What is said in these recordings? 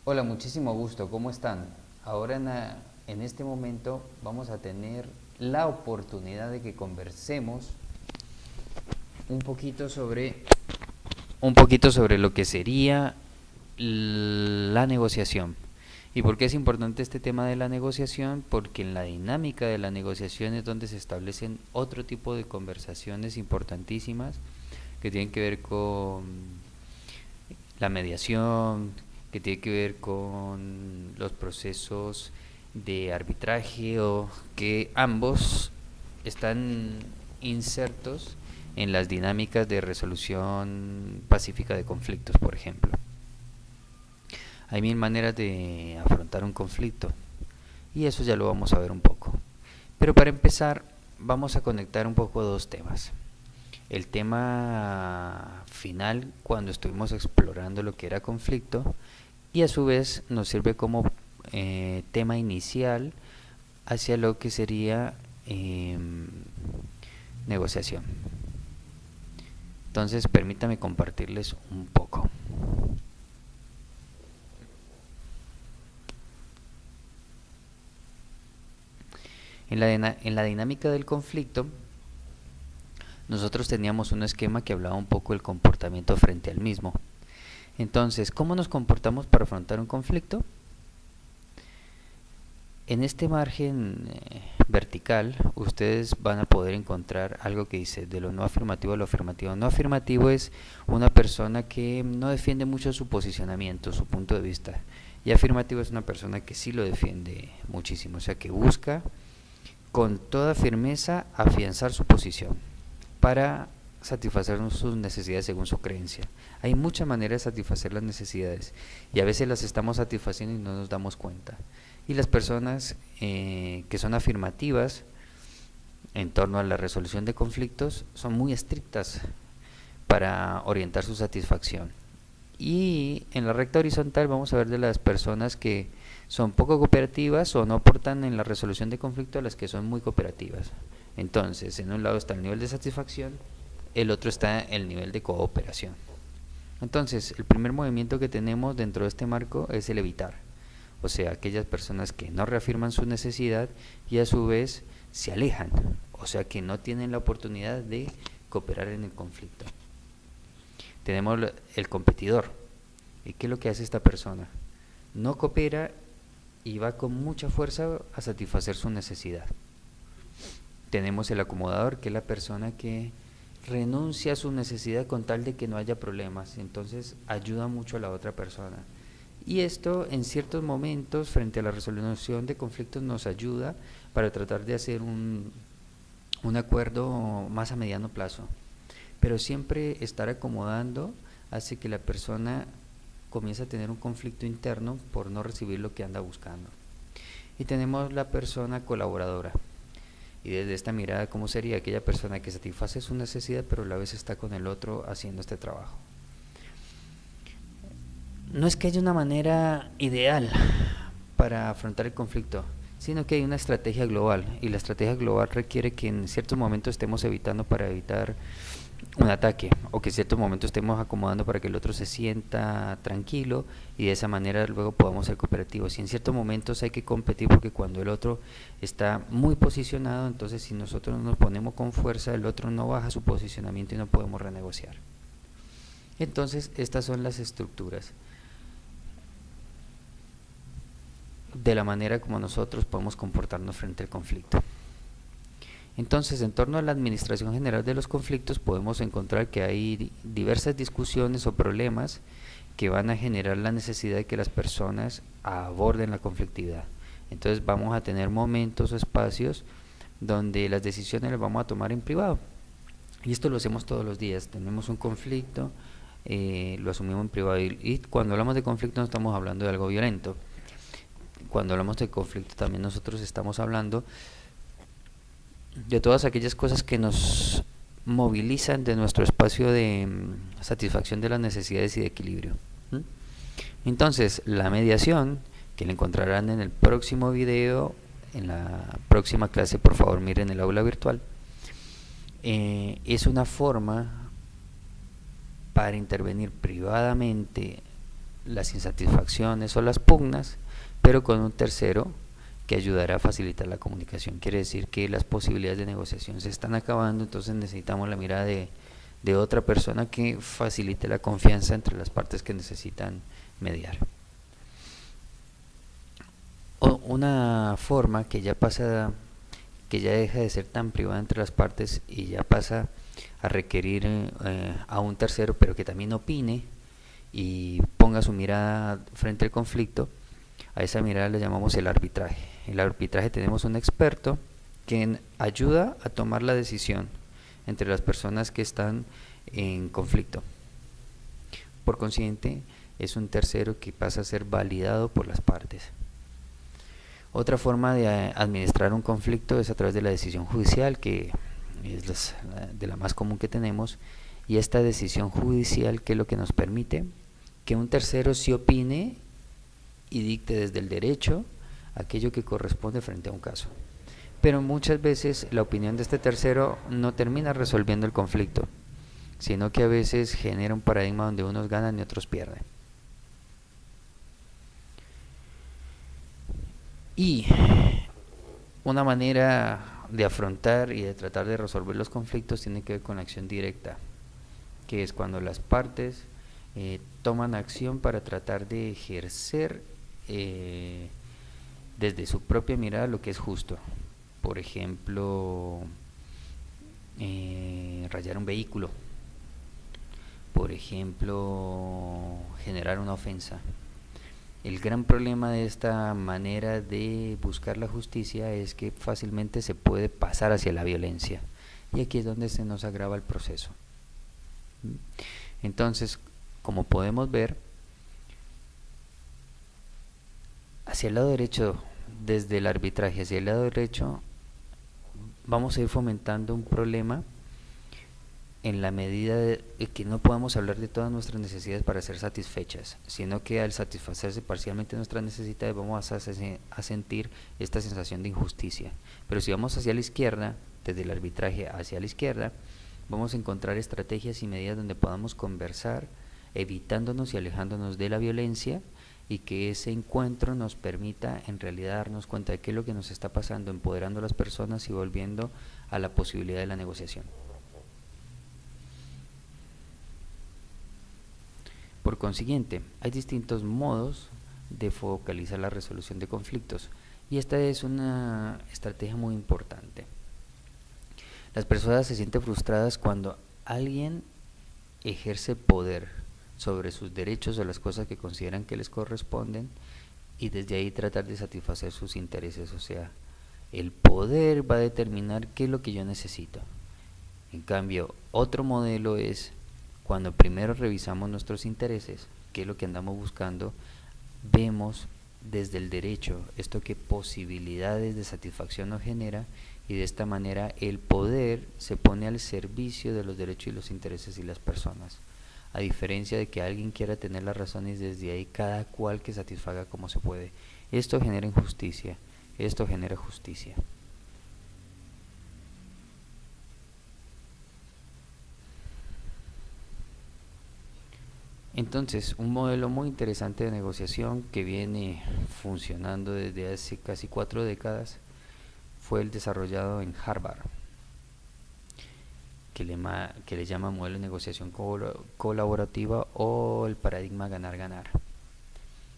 Hola, muchísimo gusto, ¿cómo están? Ahora en este momento vamos a tener la oportunidad de que conversemos un poquito sobre, un poquito sobre lo que sería la negociación. ¿Y por qué es importante este tema de la negociación? Porque en la dinámica de la negociación es donde se establecen otro tipo de conversaciones importantísimas que tienen que ver con la mediación, que tiene que ver con los procesos de arbitraje o que ambos están insertos en las dinámicas de resolución pacífica de conflictos, por ejemplo. Hay mil maneras de afrontar un conflicto y eso ya lo vamos a ver un poco. Pero para empezar, vamos a conectar un poco dos temas. El tema final, cuando estuvimos explorando lo que era conflicto, y a su vez nos sirve como tema inicial hacia lo que sería negociación. Entonces, permítame compartirles un poco. En la dinámica del conflicto, nosotros teníamos un esquema que hablaba un poco del comportamiento frente al mismo. Entonces, ¿cómo nos comportamos para afrontar un conflicto? En este margen vertical, ustedes van a poder encontrar algo que dice de lo no afirmativo a lo afirmativo. No afirmativo es una persona que no defiende mucho su posicionamiento, su punto de vista. Y afirmativo es una persona que sí lo defiende muchísimo, o sea, que busca con toda firmeza afianzar su posición para satisfacer sus necesidades según su creencia. Hay muchas maneras de satisfacer las necesidades y a veces las estamos satisfaciendo y no nos damos cuenta. Y las personas que son afirmativas en torno a la resolución de conflictos son muy estrictas para orientar su satisfacción. Y en la recta horizontal vamos a ver de las personas que son poco cooperativas o no aportan en la resolución de conflictos a las que son muy cooperativas. Entonces, en un lado está el nivel de satisfacción, el otro está el nivel de cooperación. Entonces, el primer movimiento que tenemos dentro de este marco es el evitar. O sea, aquellas personas que no reafirman su necesidad y a su vez se alejan. O sea, que no tienen la oportunidad de cooperar en el conflicto. Tenemos el competidor. ¿Y qué es lo que hace esta persona? No coopera y va con mucha fuerza a satisfacer su necesidad. Tenemos el acomodador, que es la persona que renuncia a su necesidad con tal de que no haya problemas. Entonces ayuda mucho a la otra persona. Y esto en ciertos momentos frente a la resolución de conflictos nos ayuda para tratar de hacer un acuerdo más a mediano plazo. Pero siempre estar acomodando hace que la persona comience a tener un conflicto interno por no recibir lo que anda buscando. Y tenemos la persona colaboradora. Y desde esta mirada, ¿cómo sería aquella persona que satisface su necesidad pero a la vez está con el otro haciendo este trabajo? No es que haya una manera ideal para afrontar el conflicto, sino que hay una estrategia global y la estrategia global requiere que en ciertos momentos estemos evitando para evitar un ataque o que en ciertos momentos estemos acomodando para que el otro se sienta tranquilo y de esa manera luego podamos ser cooperativos. Y en ciertos momentos hay que competir porque cuando el otro está muy posicionado, entonces si nosotros nos ponemos con fuerza, el otro no baja su posicionamiento y no podemos renegociar. Entonces estas son las estructuras de la manera como nosotros podemos comportarnos frente al conflicto. Entonces, en torno a la administración general de los conflictos podemos encontrar que hay diversas discusiones o problemas que van a generar la necesidad de que las personas aborden la conflictividad. Entonces vamos a tener momentos o espacios donde las decisiones las vamos a tomar en privado. Y esto lo hacemos todos los días. Tenemos un conflicto, lo asumimos en privado. Y cuando hablamos de conflicto no estamos hablando de algo violento. Cuando hablamos de conflicto también nosotros estamos hablando de todas aquellas cosas que nos movilizan de nuestro espacio de satisfacción de las necesidades y de equilibrio. Entonces, la mediación, que la encontrarán en el próximo video, en la próxima clase, por favor miren el aula virtual, es una forma para intervenir privadamente las insatisfacciones o las pugnas, pero con un tercero que ayudará a facilitar la comunicación. Quiere decir que las posibilidades de negociación se están acabando, entonces necesitamos la mirada de otra persona que facilite la confianza entre las partes que necesitan mediar. Una forma que ya pasa, que ya deja de ser tan privada entre las partes y ya pasa a requerir a un tercero, pero que también opine y ponga su mirada frente al conflicto. A esa mirada le llamamos el arbitraje. En el arbitraje tenemos un experto que ayuda a tomar la decisión entre las personas que están en conflicto. Por consiguiente, es un tercero que pasa a ser validado por las partes. Otra forma de administrar un conflicto es a través de la decisión judicial, que es de la más común que tenemos, y esta decisión judicial, ¿qué es lo que nos permite? Que un tercero sí opine y dicte desde el derecho aquello que corresponde frente a un caso. Pero muchas veces la opinión de este tercero no termina resolviendo el conflicto, sino que a veces genera un paradigma donde unos ganan y otros pierden. Y una manera de afrontar y de tratar de resolver los conflictos tiene que ver con la acción directa, que es cuando las partes toman acción para tratar de ejercer desde su propia mirada lo que es justo. Por ejemplo, rayar un vehículo, por ejemplo, generar una ofensa. El gran problema de esta manera de buscar la justicia es que fácilmente se puede pasar hacia la violencia, y aquí es donde se nos agrava el proceso. Entonces, como podemos ver, hacia el lado derecho, desde el arbitraje hacia el lado derecho, vamos a ir fomentando un problema en la medida de que no podamos hablar de todas nuestras necesidades para ser satisfechas, sino que al satisfacerse parcialmente nuestras necesidades vamos a sentir esta sensación de injusticia. Pero si vamos hacia la izquierda, desde el arbitraje hacia la izquierda, vamos a encontrar estrategias y medidas donde podamos conversar, evitándonos y alejándonos de la violencia, y que ese encuentro nos permita en realidad darnos cuenta de qué es lo que nos está pasando, empoderando a las personas y volviendo a la posibilidad de la negociación. Por consiguiente, hay distintos modos de focalizar la resolución de conflictos, y esta es una estrategia muy importante. Las personas se sienten frustradas cuando alguien ejerce poder sobre sus derechos o las cosas que consideran que les corresponden, y desde ahí tratar de satisfacer sus intereses. O sea, el poder va a determinar qué es lo que yo necesito. En cambio, otro modelo es cuando primero revisamos nuestros intereses, qué es lo que andamos buscando, vemos desde el derecho esto qué posibilidades de satisfacción nos genera, y de esta manera el poder se pone al servicio de los derechos y los intereses de las personas, a diferencia de que alguien quiera tener la razón y desde ahí cada cual que satisfaga como se puede. Esto genera injusticia, esto genera justicia. Entonces, un modelo muy interesante de negociación que viene funcionando desde hace casi 4 décadas fue el desarrollado en Harvard, que le llama modelo de negociación colaborativa o el paradigma ganar-ganar.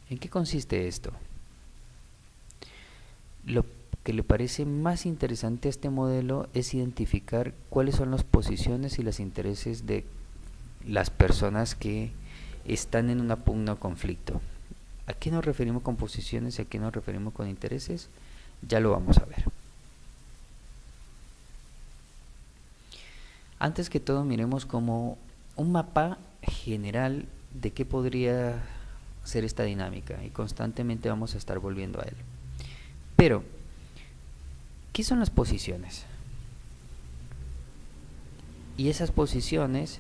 ¿En qué consiste esto? Lo que le parece más interesante a este modelo es identificar cuáles son las posiciones y los intereses de las personas que están en una pugna o conflicto. ¿A qué nos referimos con posiciones y a qué nos referimos con intereses? Ya lo vamos a ver. Antes que todo, miremos como un mapa general de qué podría ser esta dinámica, y constantemente vamos a estar volviendo a él. Pero, ¿qué son las posiciones? Y esas posiciones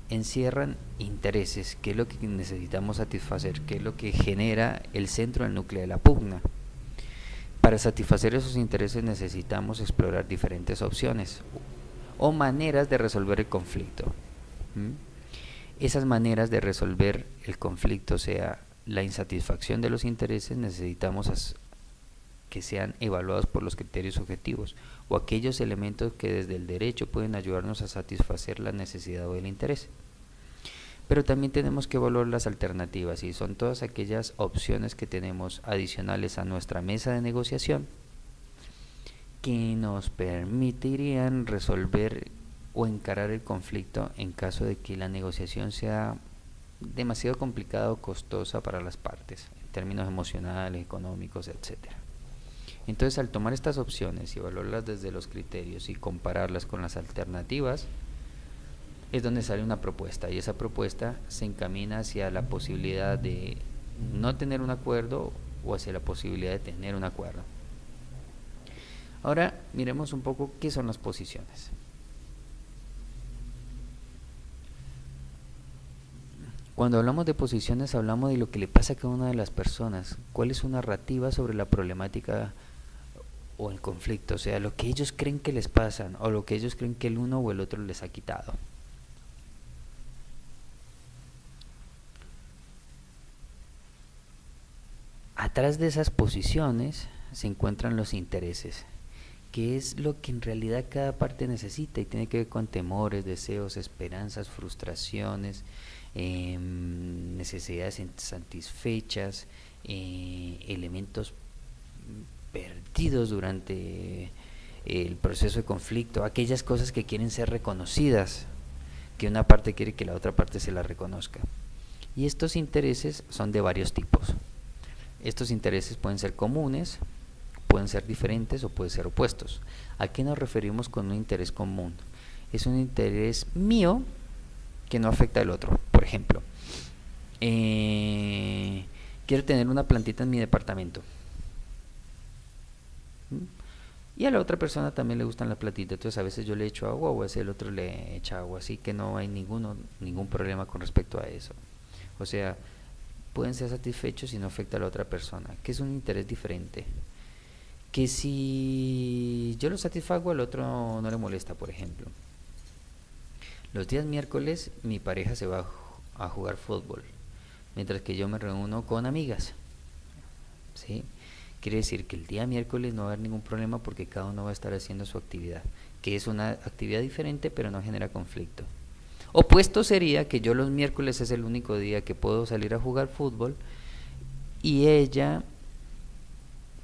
encierran intereses, que es lo que necesitamos satisfacer, que es lo que genera el centro del núcleo de la pugna. Para satisfacer esos intereses necesitamos explorar diferentes opciones o maneras de resolver el conflicto. esas maneras de resolver el conflicto, o sea, la insatisfacción de los intereses, necesitamos que sean evaluados por los criterios objetivos o aquellos elementos que desde el derecho pueden ayudarnos a satisfacer la necesidad o el interés. Pero también tenemos que evaluar las alternativas, y son todas aquellas opciones que tenemos adicionales a nuestra mesa de negociación que nos permitirían resolver o encarar el conflicto en caso de que la negociación sea demasiado complicada o costosa para las partes, en términos emocionales, económicos, etcétera. Entonces, al tomar estas opciones y evaluarlas desde los criterios y compararlas con las alternativas, es donde sale una propuesta, y esa propuesta se encamina hacia la posibilidad de no tener un acuerdo o hacia la posibilidad de tener un acuerdo. Ahora miremos un poco qué son las posiciones. Cuando hablamos de posiciones, hablamos de lo que le pasa a cada una de las personas, cuál es su narrativa sobre la problemática o el conflicto, o sea, lo que ellos creen que les pasa o lo que ellos creen que el uno o el otro les ha quitado. Atrás de esas posiciones se encuentran los intereses, que es lo que en realidad cada parte necesita, y tiene que ver con temores, deseos, esperanzas, frustraciones, necesidades insatisfechas, elementos perdidos durante el proceso de conflicto, aquellas cosas que quieren ser reconocidas, que una parte quiere que la otra parte se las reconozca. Y estos intereses son de varios tipos. Estos intereses pueden ser comunes, pueden ser diferentes o pueden ser opuestos. ¿A qué nos referimos con un interés común? Es un interés mío que no afecta al otro. Por ejemplo, quiero tener una plantita en mi departamento. Y a la otra persona también le gustan las plantitas, entonces a veces yo le echo agua o a veces el otro le echa agua, así que no hay ningún problema con respecto a eso. O sea, pueden ser satisfechos y no afecta a la otra persona, que es un interés diferente. Que si yo lo satisfago, al otro no le molesta. Por ejemplo, los días miércoles mi pareja se va a jugar fútbol, mientras que yo me reúno con amigas, ¿sí? Quiere decir que el día miércoles no va a haber ningún problema porque cada uno va a estar haciendo su actividad, que es una actividad diferente pero no genera conflicto. Opuesto sería que yo los miércoles es el único día que puedo salir a jugar fútbol y ella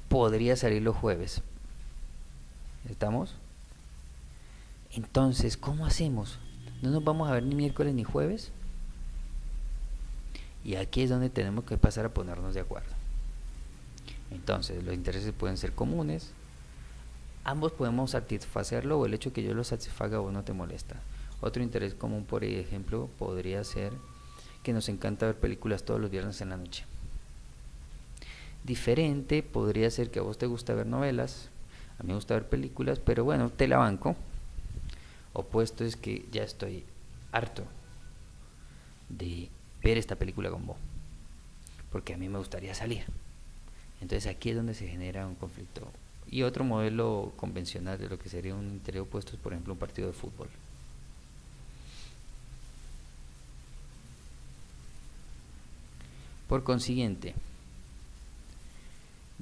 podría salir los jueves. ¿Estamos? Entonces, ¿cómo hacemos? ¿No nos vamos a ver ni miércoles ni jueves? Y aquí es donde tenemos que pasar a ponernos de acuerdo. Entonces, los intereses pueden ser comunes, ambos podemos satisfacerlo, o el hecho que yo lo satisfaga a vos no te molesta. Otro interés común, por ejemplo, podría ser que nos encanta ver películas todos los viernes en la noche. Diferente podría ser que a vos te gusta ver novelas, a mí me gusta ver películas, pero bueno, te la banco. Opuesto es que ya estoy harto de ver esta película con vos, porque a mí me gustaría salir. Entonces aquí es donde se genera un conflicto. Y otro modelo convencional de lo que sería un interés opuesto es, por ejemplo, un partido de fútbol. Por consiguiente,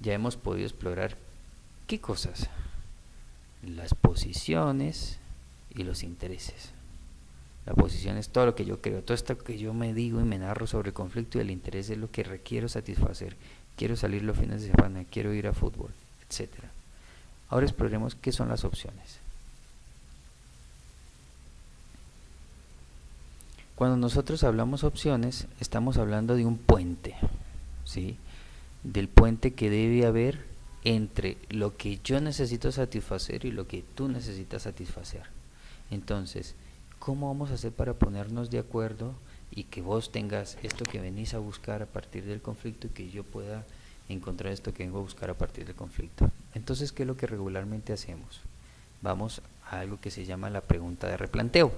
ya hemos podido explorar ¿qué cosas? Las posiciones y los intereses. La posición es todo lo que yo creo, todo esto que yo me digo y me narro sobre el conflicto, y el interés es lo que requiero satisfacer. Quiero salir los fines de semana, quiero ir a fútbol, etc. Ahora exploremos qué son las opciones. Cuando nosotros hablamos opciones, estamos hablando de un puente, ¿sí? Del puente que debe haber entre lo que yo necesito satisfacer y lo que tú necesitas satisfacer. Entonces, ¿cómo vamos a hacer para ponernos de acuerdo y que vos tengas esto que venís a buscar a partir del conflicto y que yo pueda encontrar esto que vengo a buscar a partir del conflicto? Entonces, ¿qué es lo que regularmente hacemos? Vamos a algo que se llama la pregunta de replanteo.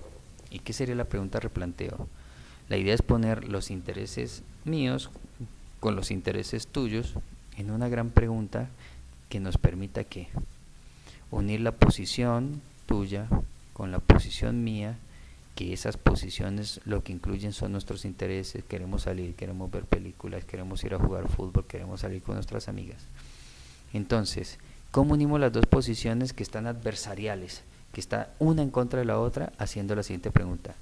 ¿Y qué sería la pregunta de replanteo? La idea es poner los intereses míos con los intereses tuyos en una gran pregunta que nos permita unir la posición tuya con la posición mía, que esas posiciones lo que incluyen son nuestros intereses, queremos salir, queremos ver películas, queremos ir a jugar fútbol, queremos salir con nuestras amigas. Entonces, ¿cómo unimos las dos posiciones que están adversariales, que está una en contra de la otra, haciendo la siguiente pregunta?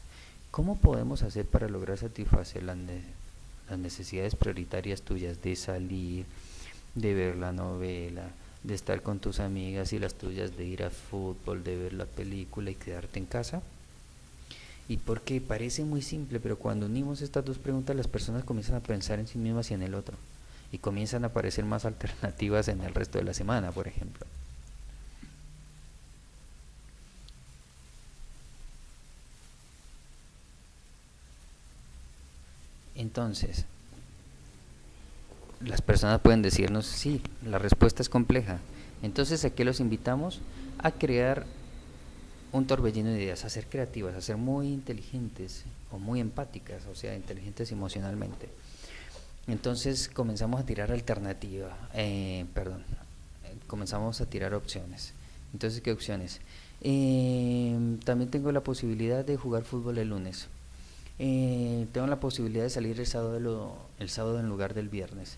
¿Cómo podemos hacer para lograr satisfacer las necesidades prioritarias tuyas de salir, de ver la novela, de estar con tus amigas y las tuyas de ir al fútbol, de ver la película y quedarte en casa? Y porque parece muy simple, pero cuando unimos estas dos preguntas, las personas comienzan a pensar en sí mismas y en el otro, y comienzan a aparecer más alternativas en el resto de la semana, por ejemplo. Entonces, las personas pueden decirnos, sí, la respuesta es compleja. Entonces, ¿a qué los invitamos? A crear un torbellino de ideas, a ser creativas, a ser muy inteligentes o muy empáticas, o sea, inteligentes emocionalmente. Entonces comenzamos a tirar comenzamos a tirar opciones. Entonces, ¿qué opciones? También tengo la posibilidad de jugar fútbol el lunes. Tengo la posibilidad de salir el sábado en lugar del viernes.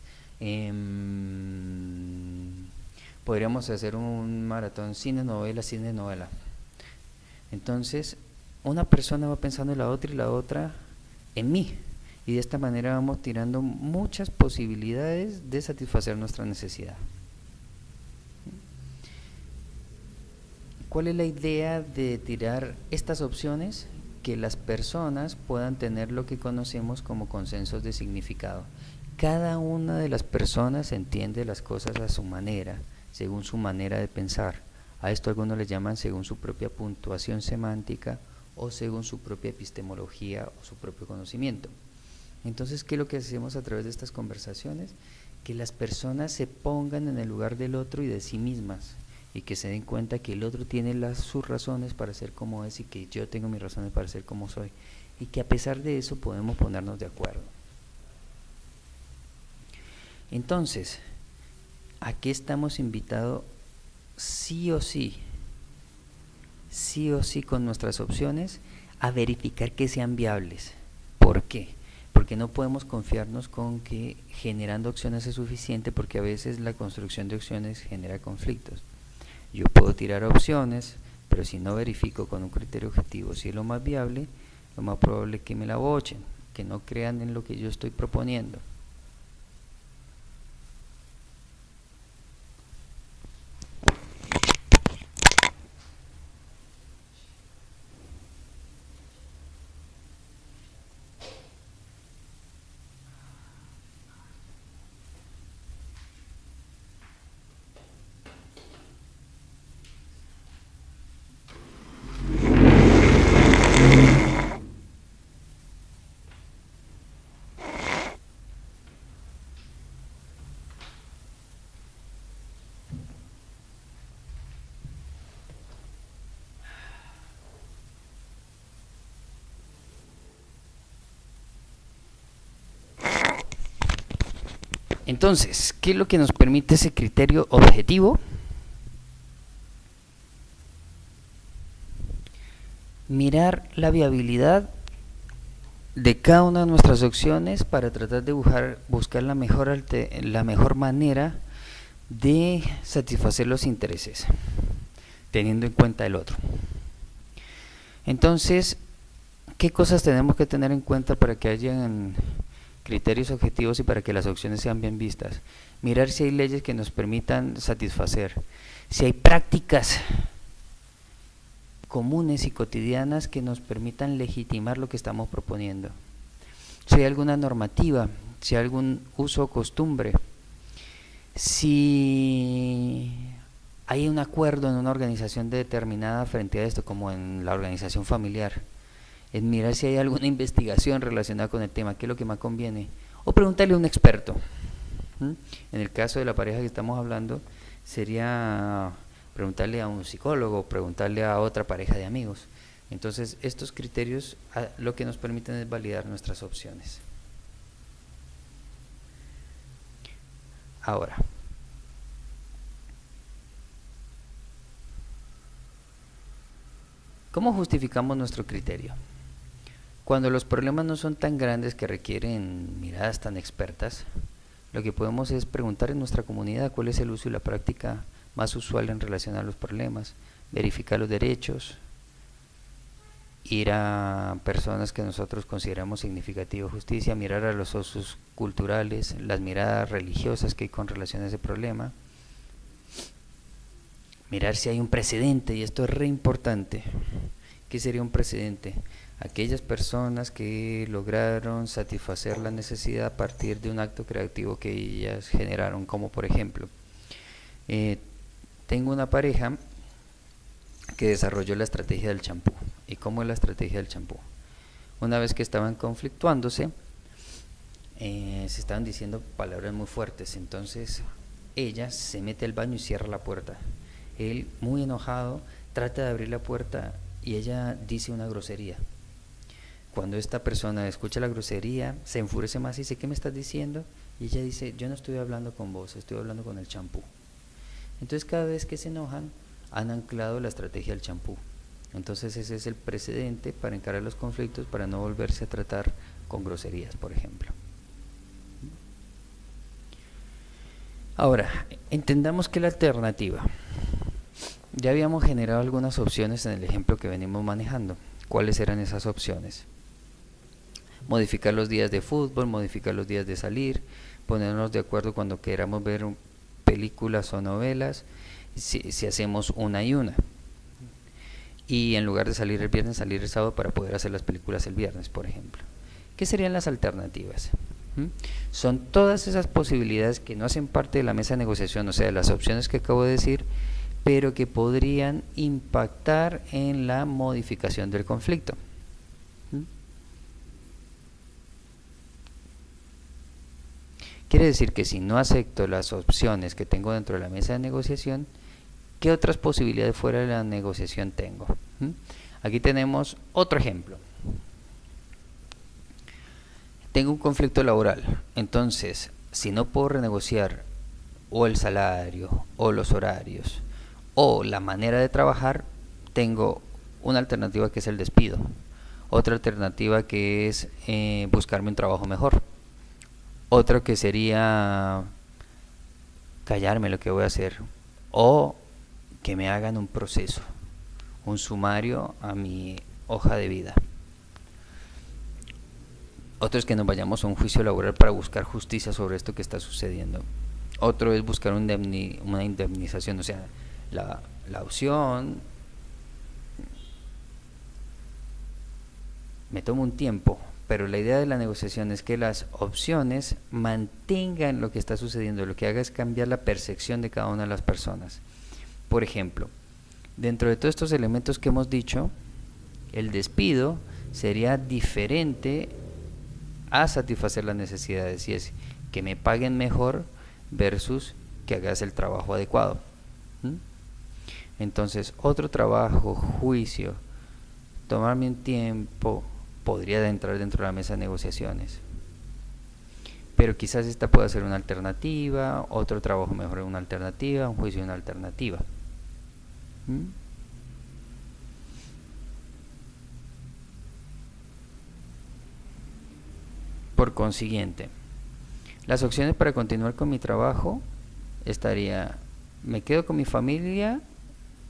Podríamos hacer un maratón cine-novela. Entonces, una persona va pensando en la otra y la otra en mí. Y de esta manera vamos tirando muchas posibilidades de satisfacer nuestra necesidad. ¿Cuál es la idea de tirar estas opciones? Que las personas puedan tener lo que conocemos como consensos de significado. Cada una de las personas entiende las cosas a su manera, según su manera de pensar. A esto algunos le llaman según su propia puntuación semántica o según su propia epistemología o su propio conocimiento. Entonces, ¿qué es lo que hacemos a través de estas conversaciones? Que las personas se pongan en el lugar del otro y de sí mismas, y que se den cuenta que el otro tiene sus razones para ser como es y que yo tengo mis razones para ser como soy, y que a pesar de eso podemos ponernos de acuerdo. Entonces, ¿a qué estamos invitados sí o sí con nuestras opciones? A verificar que sean viables. ¿Por qué? Porque no podemos confiarnos con que generando opciones es suficiente, porque a veces la construcción de opciones genera conflictos. Yo puedo tirar opciones, pero si no verifico con un criterio objetivo si es lo más viable, lo más probable es que me la bochen, que no crean en lo que yo estoy proponiendo. Entonces, ¿qué es lo que nos permite ese criterio objetivo? Mirar la viabilidad de cada una de nuestras opciones para tratar de buscar la mejor manera de satisfacer los intereses, teniendo en cuenta el otro. Entonces, ¿qué cosas tenemos que tener en cuenta para que hayan criterios objetivos y para que las opciones sean bien vistas? Mirar si hay leyes que nos permitan satisfacer, si hay prácticas comunes y cotidianas que nos permitan legitimar lo que estamos proponiendo, si hay alguna normativa, si hay algún uso o costumbre, si hay un acuerdo en una organización determinada frente a esto, como en la organización familiar, en mirar si hay alguna investigación relacionada con el tema, qué es lo que más conviene, o preguntarle a un experto. En el caso de la pareja que estamos hablando, sería preguntarle a un psicólogo, preguntarle a otra pareja de amigos. Entonces, estos criterios lo que nos permiten es validar nuestras opciones. Ahora, ¿cómo justificamos nuestro criterio? Cuando los problemas no son tan grandes que requieren miradas tan expertas, lo que podemos es preguntar en nuestra comunidad cuál es el uso y la práctica más usual en relación a los problemas, verificar los derechos, ir a personas que nosotros consideramos significativo justicia, mirar a los usos culturales, las miradas religiosas que hay con relación a ese problema, mirar si hay un precedente, y esto es re importante. ¿Qué sería un precedente? Aquellas personas que lograron satisfacer la necesidad a partir de un acto creativo que ellas generaron, como por ejemplo, tengo una pareja que desarrolló la estrategia del champú. ¿Y cómo es la estrategia del champú? Una vez que estaban conflictuándose, se estaban diciendo palabras muy fuertes, entonces ella se mete al baño y cierra la puerta. Él, muy enojado, trata de abrir la puerta y ella dice una grosería. Cuando esta persona escucha la grosería, se enfurece más y dice, ¿qué me estás diciendo? Y ella dice, yo no estoy hablando con vos, estoy hablando con el champú. Entonces cada vez que se enojan, han anclado la estrategia del champú. Entonces ese es el precedente para encarar los conflictos, para no volverse a tratar con groserías, por ejemplo. Ahora, entendamos que la alternativa. Ya habíamos generado algunas opciones en el ejemplo que venimos manejando. ¿Cuáles eran esas opciones? Modificar los días de fútbol, modificar los días de salir, ponernos de acuerdo cuando queramos ver películas o novelas, si hacemos una y una. Y en lugar de salir el viernes, salir el sábado para poder hacer las películas el viernes, por ejemplo. ¿Qué serían las alternativas? Son todas esas posibilidades que no hacen parte de la mesa de negociación, o sea, las opciones que acabo de decir, pero que podrían impactar en la modificación del conflicto. Quiere decir que si no acepto las opciones que tengo dentro de la mesa de negociación, ¿qué otras posibilidades fuera de la negociación tengo? Aquí tenemos otro ejemplo. Tengo un conflicto laboral, entonces si no puedo renegociar o el salario o los horarios o la manera de trabajar, tengo una alternativa que es el despido, otra alternativa que es buscarme un trabajo mejor, otra que sería callarme lo que voy a hacer o que me hagan un proceso, un sumario a mi hoja de vida. Otro es que nos vayamos a un juicio laboral para buscar justicia sobre esto que está sucediendo. Otro es buscar una indemnización, o sea, la opción, me tomo un tiempo, pero la idea de la negociación es que las opciones mantengan lo que está sucediendo, lo que haga es cambiar la percepción de cada una de las personas. Por ejemplo, dentro de todos estos elementos que hemos dicho, el despido sería diferente a satisfacer las necesidades, y es que me paguen mejor versus que hagas el trabajo adecuado. Entonces, otro trabajo, juicio, tomarme un tiempo, podría entrar dentro de la mesa de negociaciones. Pero quizás esta pueda ser una alternativa, otro trabajo mejor una alternativa, un juicio una alternativa. Por consiguiente, las opciones para continuar con mi trabajo estaría, me quedo con mi familia,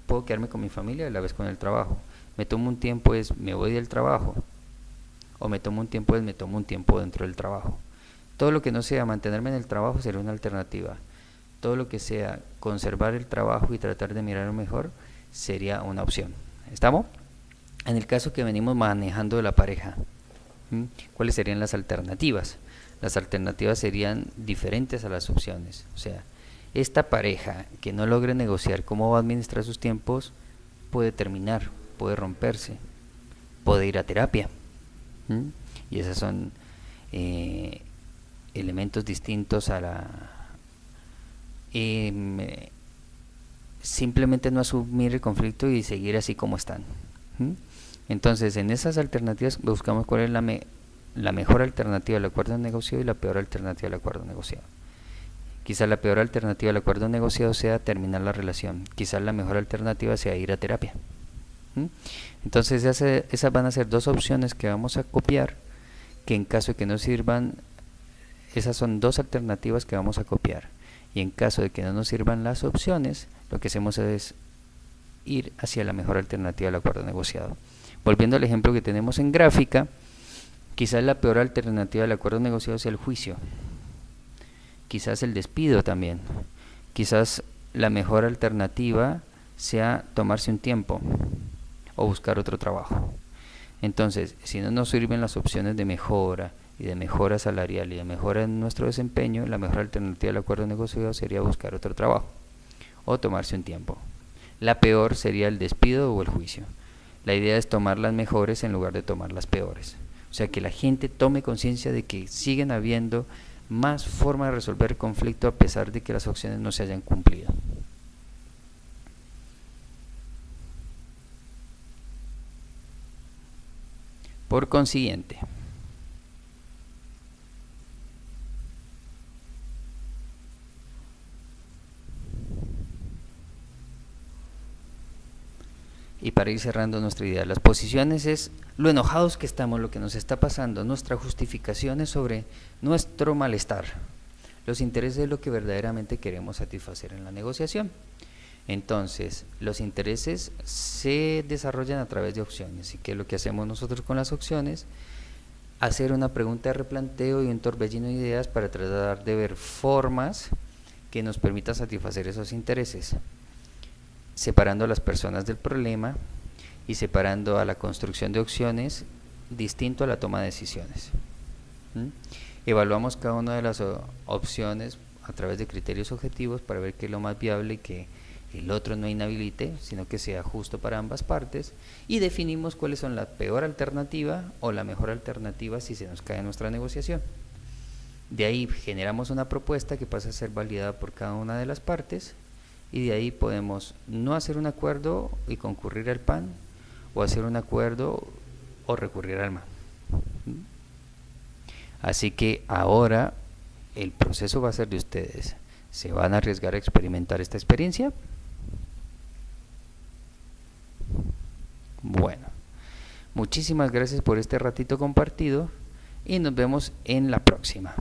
puedo quedarme con mi familia a la vez con el trabajo. Me tomo un tiempo, me voy del trabajo. O me tomo un tiempo, me tomo un tiempo dentro del trabajo. Todo lo que no sea mantenerme en el trabajo sería una alternativa. Todo lo que sea conservar el trabajo y tratar de mirar mejor sería una opción. ¿Estamos? En el caso que venimos manejando de la pareja, ¿cuáles serían las alternativas? Las alternativas serían diferentes a las opciones. O sea, esta pareja que no logre negociar cómo va a administrar sus tiempos puede terminar, puede romperse, puede ir a terapia. Y esos son elementos distintos a la simplemente no asumir el conflicto y seguir así como están. Entonces, en esas alternativas buscamos cuál es la mejor alternativa al acuerdo negociado y la peor alternativa al acuerdo negociado. Quizás la peor alternativa al acuerdo negociado sea terminar la relación. Quizás la mejor alternativa sea ir a terapia. ¿Mm? Entonces esas van a ser dos opciones que vamos a copiar, que en caso de que no sirvan, esas son dos alternativas que vamos a copiar. Y en caso de que no nos sirvan las opciones, lo que hacemos es ir hacia la mejor alternativa del acuerdo negociado. Volviendo al ejemplo que tenemos en gráfica, quizás la peor alternativa del acuerdo negociado sea el juicio, quizás el despido también, quizás la mejor alternativa sea tomarse un tiempo o buscar otro trabajo. Entonces, si no nos sirven las opciones de mejora y de mejora salarial y de mejora en nuestro desempeño, la mejor alternativa del acuerdo negociado sería buscar otro trabajo o tomarse un tiempo. La peor sería el despido o el juicio. La idea es tomar las mejores en lugar de tomar las peores. O sea, que la gente tome conciencia de que siguen habiendo más formas de resolver conflicto a pesar de que las opciones no se hayan cumplido. Por consiguiente, y para ir cerrando nuestra idea, las posiciones es lo enojados que estamos, lo que nos está pasando, nuestra justificación es sobre nuestro malestar, los intereses es lo que verdaderamente queremos satisfacer en la negociación. Entonces, los intereses se desarrollan a través de opciones. ¿Y qué es lo que hacemos nosotros con las opciones? Hacer una pregunta de replanteo y un torbellino de ideas para tratar de ver formas que nos permitan satisfacer esos intereses, separando a las personas del problema y separando a la construcción de opciones distinto a la toma de decisiones. Evaluamos cada una de las opciones a través de criterios objetivos para ver qué es lo más viable y que el otro no inhabilite, sino que sea justo para ambas partes, y definimos cuáles son la peor alternativa o la mejor alternativa si se nos cae nuestra negociación. De ahí generamos una propuesta que pasa a ser validada por cada una de las partes, y de ahí podemos no hacer un acuerdo y concurrir al PAN, o hacer un acuerdo o recurrir al MAN. Así que ahora el proceso va a ser de ustedes. ¿Se van a arriesgar a experimentar esta experiencia? Bueno, muchísimas gracias por este ratito compartido y nos vemos en la próxima.